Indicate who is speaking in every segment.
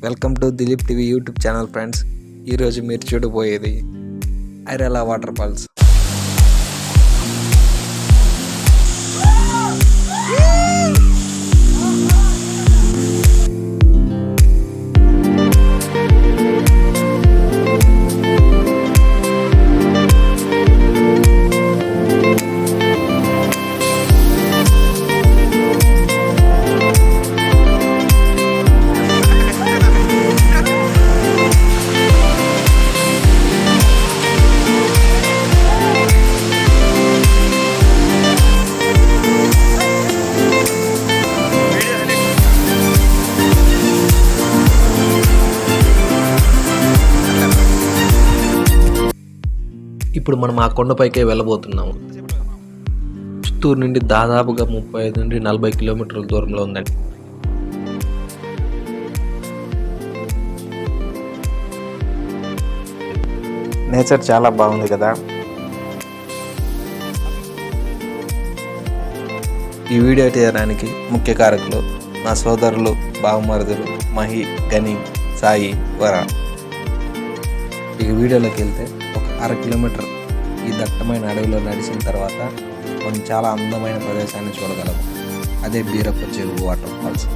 Speaker 1: Welcome to Dilip TV YouTube channel friends. ఈరోజు మీరు చూడబోయేది ఐరాల వాటర్ ఫాల్స్. ఇప్పుడు మనం ఆ కొండపైకే వెళ్ళబోతున్నాము. చిత్తూరు నుండి దాదాపుగా 35 నుండి 40 కిలోమీటర్ల దూరంలో ఉందండి. నేచర్ చాలా బాగుంది కదా. ఈ వీడియో తీయడానికి ముఖ్య కారకులు నా సోదరులు, బావమరుదులు మహి, గని, సాయి, వర. ఇక వీడియోలోకి వెళ్తే ఒక 1/2 కిలోమీటర్ ఈ దట్టమైన అడవిలో నడిచిన తర్వాత మనం చాలా అందమైన ప్రదేశాన్ని చూడగలము. అదే బీరప్ప చెరువు water falls.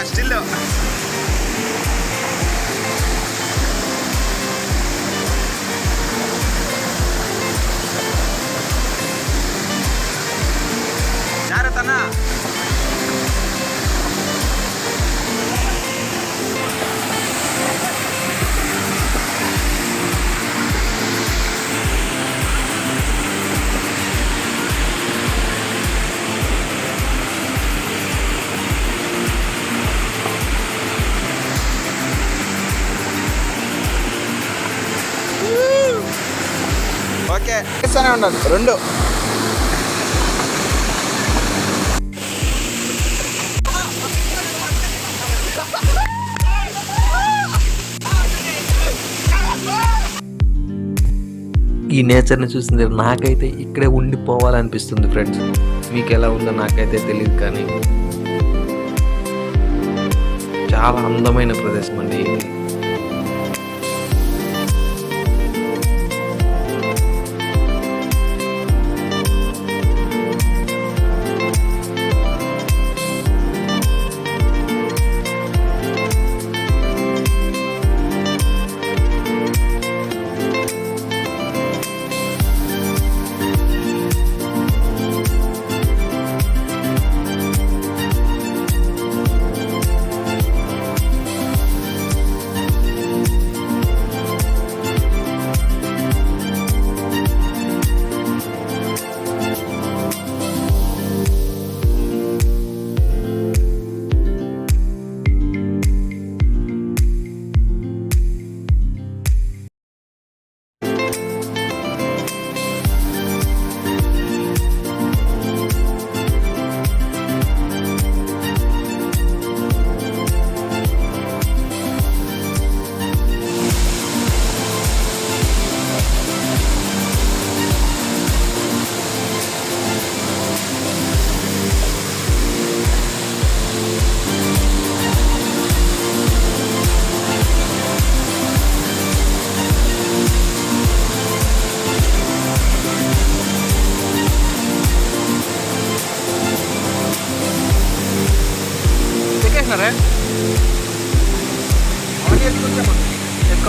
Speaker 2: Still Jaratana okay ఇస్తానే ఉండాలి రెండు.
Speaker 1: ఈ నేచర్ని చూసింది నాకైతే ఇక్కడే ఉండిపోవాలనిపిస్తుంది ఫ్రెండ్స్. మీకు ఎలా ఉందో నాకైతే తెలియదు, కానీ చాలా అందమైన ప్రదేశం అండి ఇది.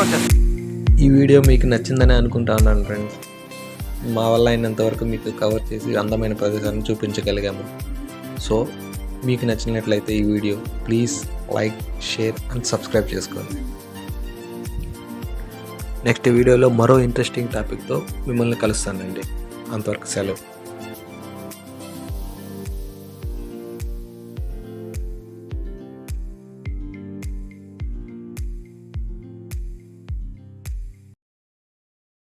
Speaker 1: ఈ వీడియో మీకు నచ్చిందని అనుకుంటా ఉన్నాను ఫ్రెండ్స్. మా వల్ల అయినంతవరకు మీకు కవర్ చేసి అందమైన ప్రదేశాలను చూపించగలిగాము. సో మీకు నచ్చినట్లయితే ఈ video please like, share and subscribe చేసుకోండి. నెక్స్ట్ వీడియోలో మరో ఇంట్రెస్టింగ్ టాపిక్తో మిమ్మల్ని కలుస్తానండి. అంతవరకు సెలవు.